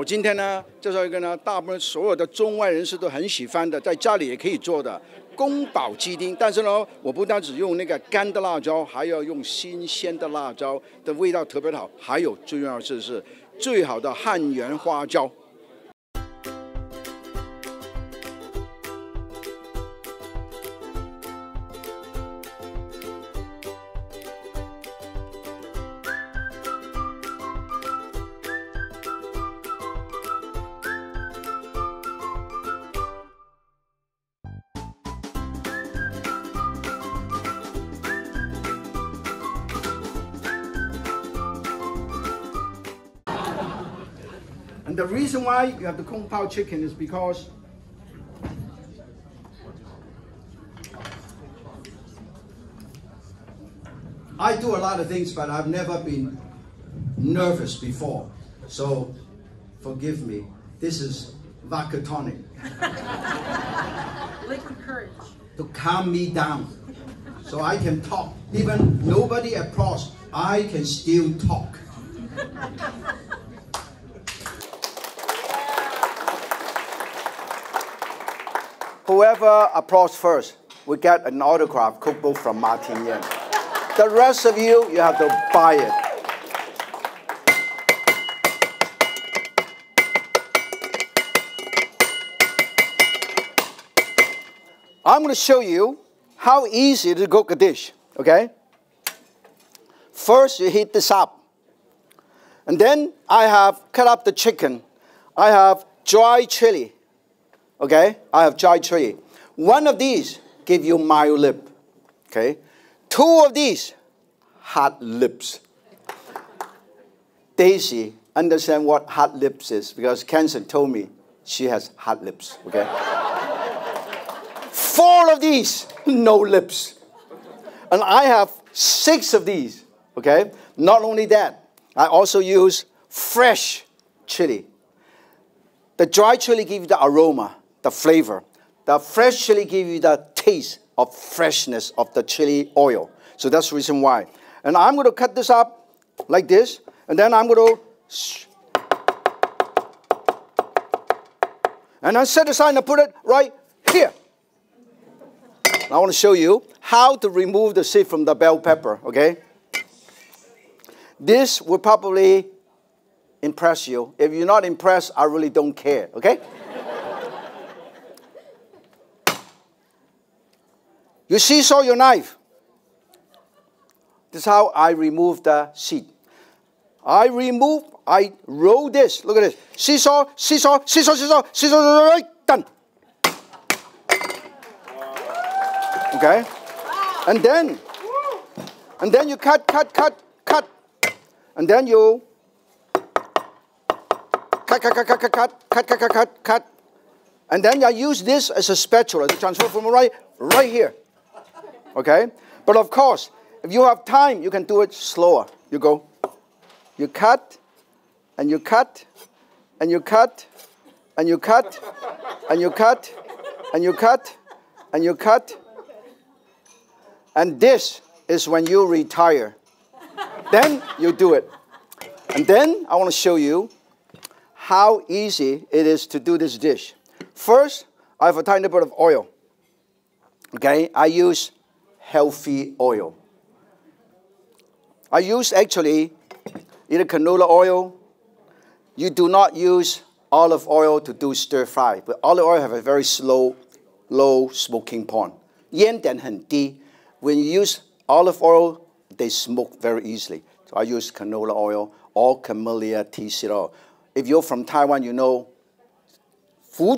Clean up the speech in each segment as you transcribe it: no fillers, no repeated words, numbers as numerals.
今天呢，介绍一个呢，大部分所有的中外人士都很喜欢的，在家里也可以做的宫保鸡丁。但是呢，我不单只用那个干的辣椒，还要用新鲜的辣椒，的味道特别好。还有最重要的是最好的汉源花椒。 And the reason why you have the Kung Pao chicken is because I do a lot of things, but I've never been nervous before. So forgive me. This is vodka tonic. Liquid courage. To calm me down, so I can talk. Even nobody applauds, I can still talk. Whoever applauds first will get an autograph cookbook from Martin Yan. The rest of you, you have to buy it. I'm going to show you how easy to cook a dish, okay? First, you heat this up. And then I have cut up the chicken. I have dry chili. Okay, I have dry chili. One of these give you mild lip. Okay, two of these hot lips. Daisy understand what hot lips is because Kansen told me she has hot lips. Okay, four of these no lips, and I have 6 of these. Okay, not only that, I also use fresh chili. The dry chili gives you the aroma, the flavor. The fresh chili gives you the taste of freshness of the chili oil. So that's the reason why. And I'm going to cut this up like this. And then I'm going to... And I set aside and put it right here. And I want to show you how to remove the seed from the bell pepper, okay? This will probably impress you. If you're not impressed, I really don't care, okay? You seesaw your knife. This is how I remove the seed. I roll this. Look at this. Seesaw, seesaw, seesaw, seesaw, seesaw, right, done. Okay? And then you cut. And then you cut. And then I use this as a spatula to transfer from right here. Okay? But of course, if you have time, you can do it slower. You go, you cut, and you cut, and you cut, and you cut, and you cut, and you cut, and you cut. And this is when you retire. Then you do it. And then I want to show you how easy it is to do this dish. First, I have a tiny bit of oil. Okay? I use healthy oil. I use actually either canola oil. You do not use olive oil to do stir fry, but olive oil have a very low smoking point. Yan 点很低. When you use olive oil, they smoke very easily. So I use canola oil or camellia tea seed oil. If you're from Taiwan, you know 胡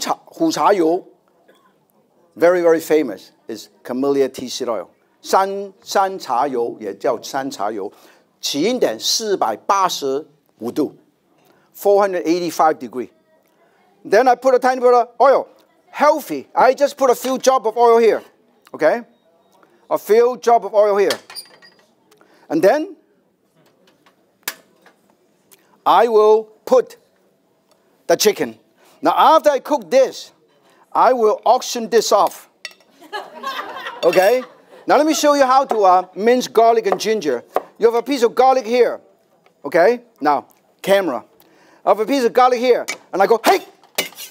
茶油 very, very famous is camellia tea seed oil. 山茶油也叫山茶油，起因点485度 ，485 degree. Then I put a tiny bit of oil, healthy. I just put a few drops of oil here, okay? A few drops of oil here. And then I will put the chicken. Now after I cook this, I will auction this off. Okay? Now let me show you how to mince garlic and ginger. You have a piece of garlic here. Okay? Now, camera. I have a piece of garlic here. and I go, hey,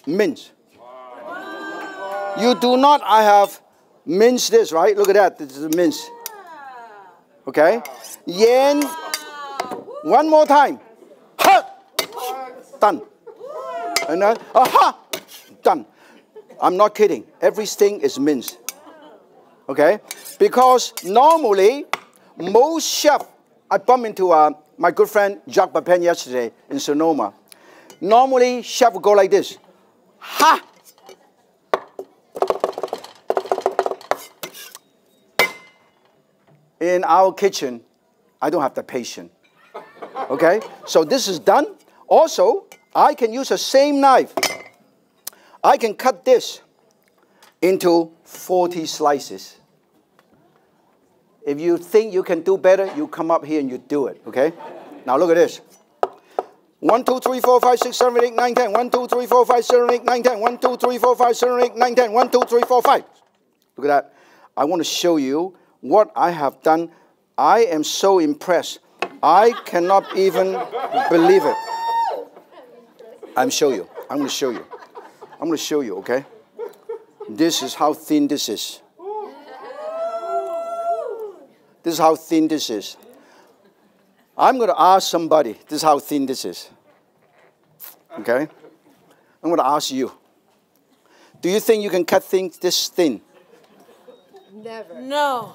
mince. You do not, I have minced this, right? Look at that, this is a mince. Okay? Yan, one more time. Ha! Done. And then, aha! Done. I'm not kidding. Everything is minced. Okay? Because normally, most chefs, I bumped into my good friend Jacques Papin yesterday in Sonoma. Normally, chef would go like this. Ha! In our kitchen, I don't have the patience. Okay? So this is done. Also, I can use the same knife. I can cut this into 40 slices. If you think you can do better, you come up here and you do it, okay? Now look at this. 1, 2, 3, 4, 5, 6, 7, 8, 9, 10. 1, 2, 3, 4, 5, 7, 8, 9, 10. 1, 2, 3, 4, 5, 7, 8, 9, 10. 1, 2, 3, 4, 5. Look at that. I want to show you what I have done. I am so impressed. I cannot even believe it. I'm show you. I'm going to show you. I'm going to show you, okay? This is how thin this is. This is how thin this is. I'm going to ask somebody, this is how thin this is. Okay? I'm going to ask you. Do you think you can cut things this thin? Never. No.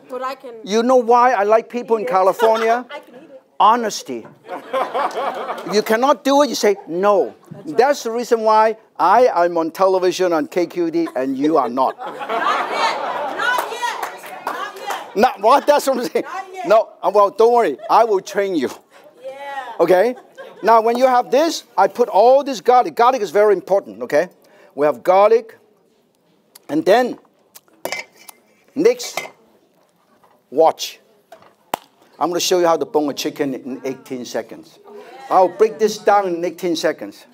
But I can. You know why I like people in California? I can eat it. Honesty. If you cannot do it, you say no. That's the reason why I am on television on KQD and you are not. Not yet. Not yet. Not yet. Not what? That's what I'm saying. Not yet. No, well, don't worry. I will train you. Yeah. Okay? Now, when you have this, I put all this garlic. Garlic is very important, okay? We have garlic. And then, next, watch. I'm going to show you how to bone a chicken in 18 seconds. I'll break this down in 18 seconds.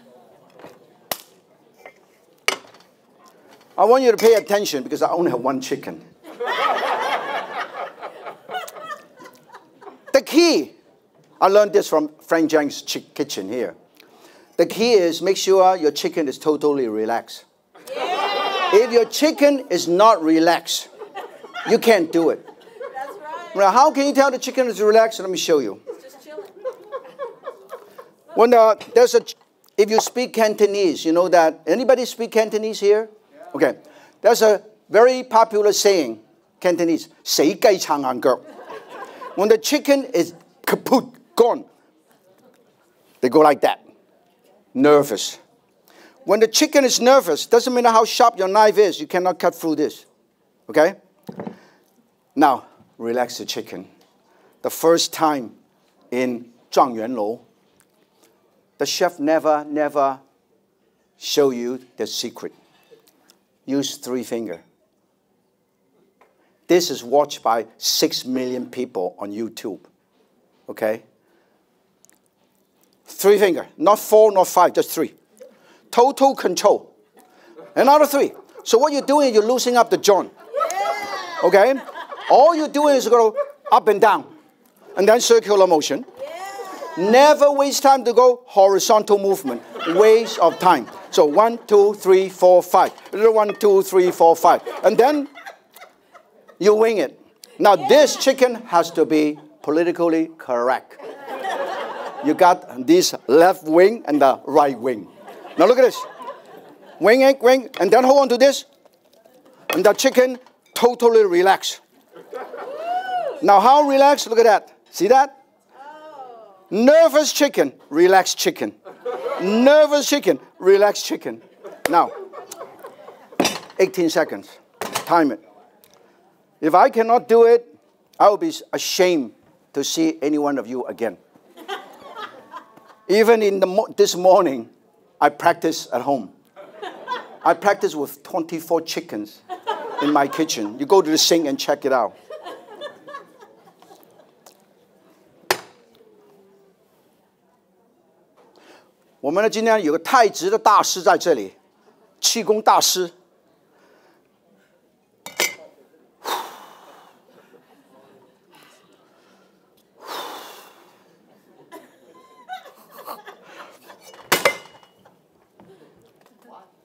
I want you to pay attention because I only have one chicken. The key, I learned this from Frank Zhang's kitchen here. The key is make sure your chicken is totally relaxed. Yeah. If your chicken is not relaxed, you can't do it. That's right. Now, how can you tell the chicken is relaxed? Let me show you. Just chilling. When if you speak Cantonese, you know that. Anybody speak Cantonese here? Yeah. Okay. There's a very popular saying, Cantonese, 死雞撐硬腳. When the chicken is kaput, gone, they go like that. Nervous. When the chicken is nervous, doesn't matter how sharp your knife is, you cannot cut through this. Okay? Now, relax the chicken. The first time in 状元楼, the chef never show you the secret. Use 3 fingers. This is watched by 6 million people on YouTube. Okay? 3 fingers. Not 4, not 5, just 3. Total control. Another 3. So what you're doing is you're loosening up the joint. Okay? All you're doing is go up and down. And then circular motion. Never waste time to go horizontal movement. Waste of time. So 1, 2, 3, 4, 5. 1, 2, 3, 4, 5. And then you wing it. Now this chicken has to be politically correct. You got this left wing and the right wing. Now look at this. Wing it, wing, and then hold on to this. And the chicken totally relaxed. Now how relaxed? Look at that. See that? Nervous chicken, relaxed chicken. Nervous chicken, relaxed chicken. Now, 18 seconds. Time it. If I cannot do it, I will be ashamed to see any one of you again. Even in this morning, I practice at home. I practice with 24 chickens in my kitchen. You go to the sink and check it out. We今天有个太极的大师在这里，气功大师。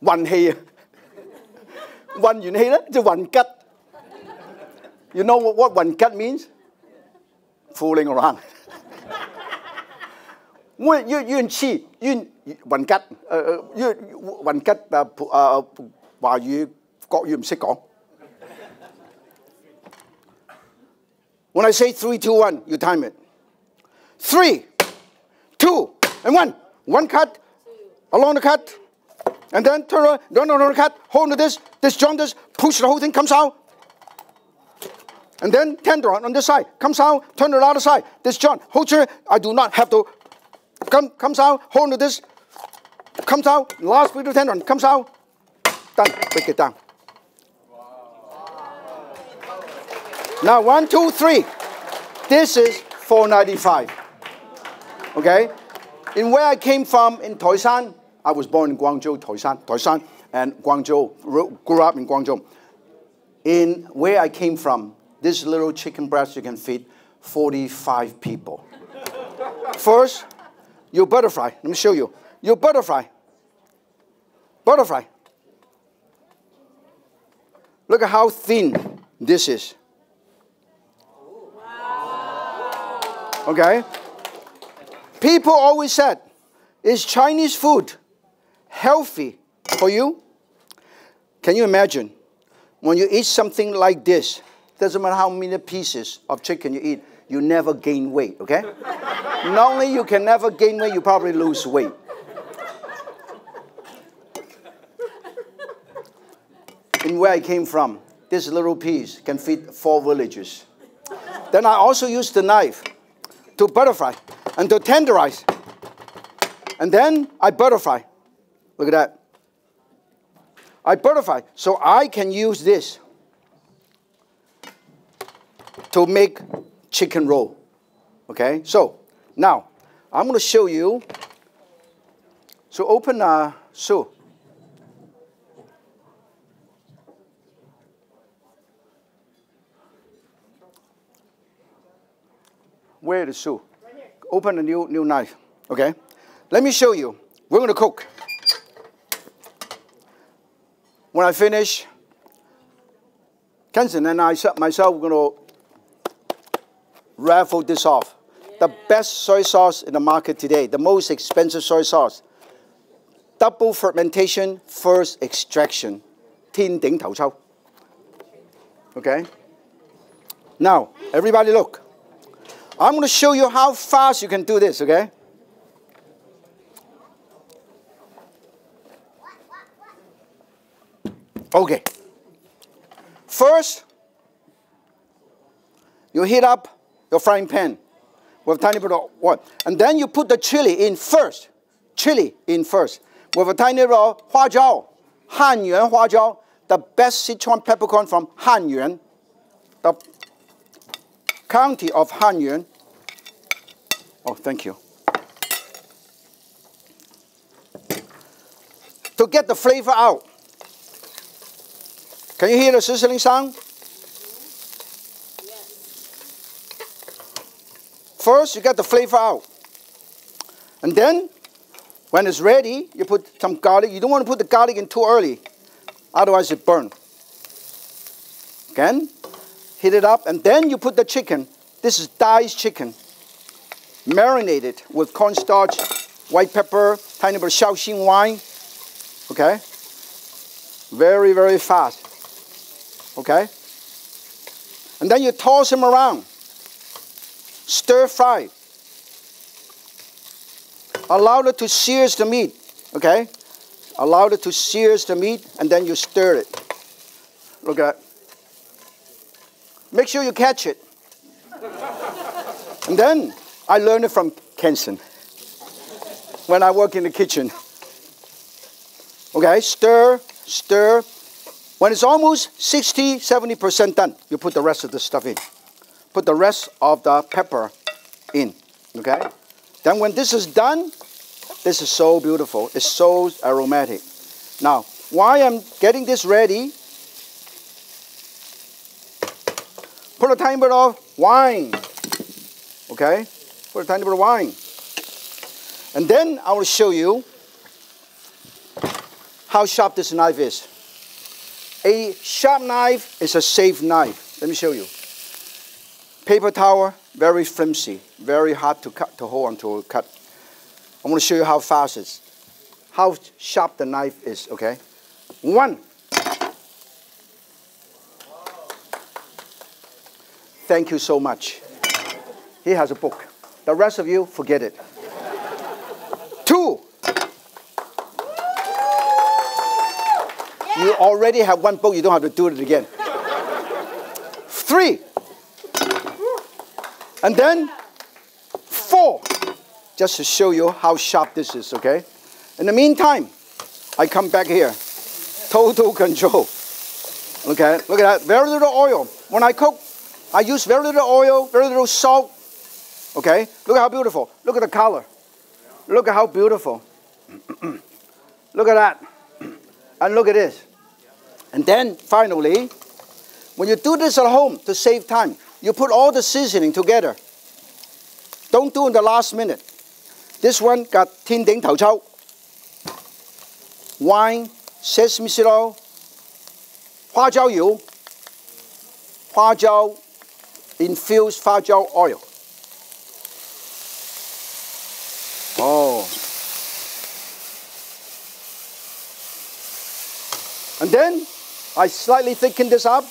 運氣啊，運完氣咧就運吉。You know what 運吉 means? Fooling around. 運氣運吉運吉華語國語唔識講。When I say 3, 2, 1, you time it. 3, 2, and 1. One cut, along the cut, and then turn around, no, cut, hold on to this joint, this, push the whole thing, comes out. And then tender on this side, comes out, turn it on the other side. This joint, hold it, I do not have to, comes out, hold on to this, comes out, last bit of tender on, comes out, done, break it down. Now, 1, 2, 3. This is $4.95. Okay? In where I came from in Taishan, I was born in Guangzhou, Taishan, and Guangzhou, grew up in Guangzhou. In where I came from, this little chicken breast you can feed 45 people. First, you butterfly. Let me show you. You butterfly. Butterfly. Look at how thin this is. Okay? People always said, is Chinese food healthy for you? Can you imagine? When you eat something like this, doesn't matter how many pieces of chicken you eat, you never gain weight, okay? Not only you can never gain weight, you probably lose weight. In where I came from, this little piece can feed 4 villages. Then I also use the knife to butterfly and to tenderize. And then I butterfly. Look at that. I butterfly. So I can use this to make chicken roll. Okay? So now I'm going to show you. So open Sue. Where is Sue? Right here. Open a new knife. Okay? Let me show you. We're going to cook. When I finish, Kansen and I myself we're going to raffle this off. Yeah. The best soy sauce in the market today. The most expensive soy sauce. Double fermentation, first extraction. 天頂頭抽. Okay? Now, everybody look. I'm going to show you how fast you can do this, okay? Okay. First, you heat up your frying pan with a tiny bit of oil. And then you put the chili in first. Chili in first. With a tiny bit of huajiao. Hanyuan huajiao. The best Sichuan peppercorn from Hanyuan. The county of Hanyuan. Oh, thank you. To get the flavor out. Can you hear the sizzling sound? Yes. First, you get the flavor out. And then, when it's ready, you put some garlic. You don't want to put the garlic in too early. Otherwise, it burns. Again, heat it up. And then you put the chicken. This is diced chicken. Marinated with cornstarch, white pepper, tiny bit of Shaoxing wine. Okay? Very, very fast. Okay? And then you toss them around. Stir fry. Allow it to sear the meat. Okay? Allow it to sear the meat and then you stir it. Look at that. Make sure you catch it. And then I learned it from Kansen when I work in the kitchen. Okay, stir, stir. When it's almost 60, 70% done, you put the rest of the stuff in. Put the rest of the pepper in, okay? Then when this is done, this is so beautiful. It's so aromatic. Now, while I'm getting this ready, put a tiny bit of wine, okay? Put a tiny bit of wine. And then I will show you how sharp this knife is. A sharp knife is a safe knife. Let me show you. Paper towel, very flimsy, very hard to cut, to hold on to cut. I want to show you how fast it is, how sharp the knife is, okay? 1. Thank you so much. He has a book. The rest of you, forget it. 2. You already have one book, you don't have to do it again. 3. And then 4. Just to show you how sharp this is, okay? In the meantime, I come back here. Total control. Okay, look at that. Very little oil. When I cook, I use very little oil, very little salt. Okay, look at how beautiful. Look at the color. Look at how beautiful. Look at that. And look at this. And then, finally, when you do this at home to save time, you put all the seasoning together. Don't do it in the last minute. This one got 天頂頭抽, wine, sesame seed oil, 花椒油, 花椒 infused 花椒 oil. Oh. And then I slightly thicken this up.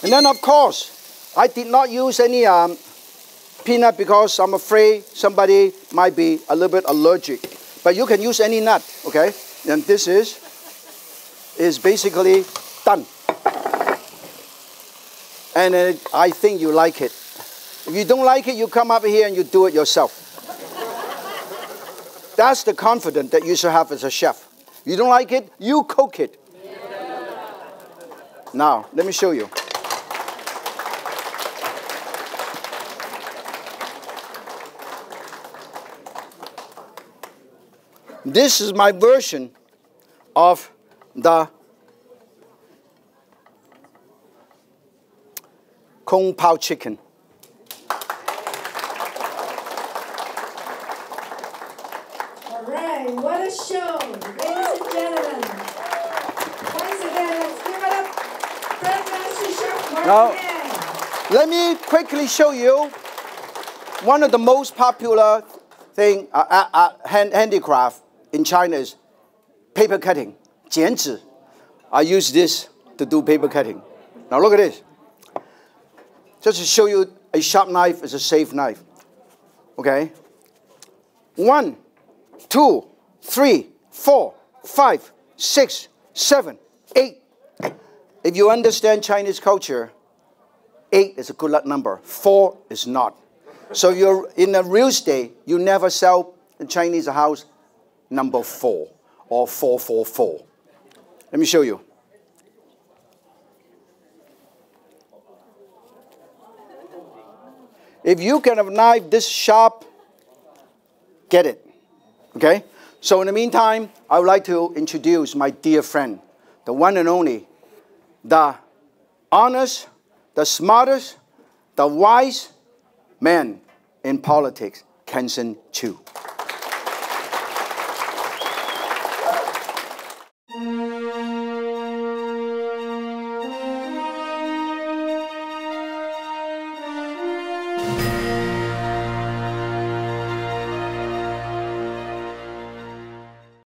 And then, of course, I did not use any peanut because I'm afraid somebody might be a little bit allergic. But you can use any nut, okay? And this is basically done. And I think you like it. If you don't like it, you come up here and you do it yourself. That's the confidence that you should have as a chef. You don't like it, you cook it. Yeah. Now, let me show you. This is my version of the Kung Pao chicken. All right, what a show, ladies and gentlemen. Once again, let's give it up. Grandmaster Chef Now, Yan. let me quickly show you one of the most popular handicraft in China is paper cutting, 剪纸. I use this to do paper cutting. Now look at this. Just to show you a sharp knife is a safe knife. Okay? 1, 2, 3, 4, 5, 6, 7, 8. If you understand Chinese culture, 8 is a good luck number. 4 is not. So you're in a real estate, you never sell in Chinese house number 4 or 444. Let me show you. If you can have a knife this sharp, get it. Okay? So in the meantime, I would like to introduce my dear friend, the one and only, the honest, the smartest, the wise man in politics, Kansen Chu.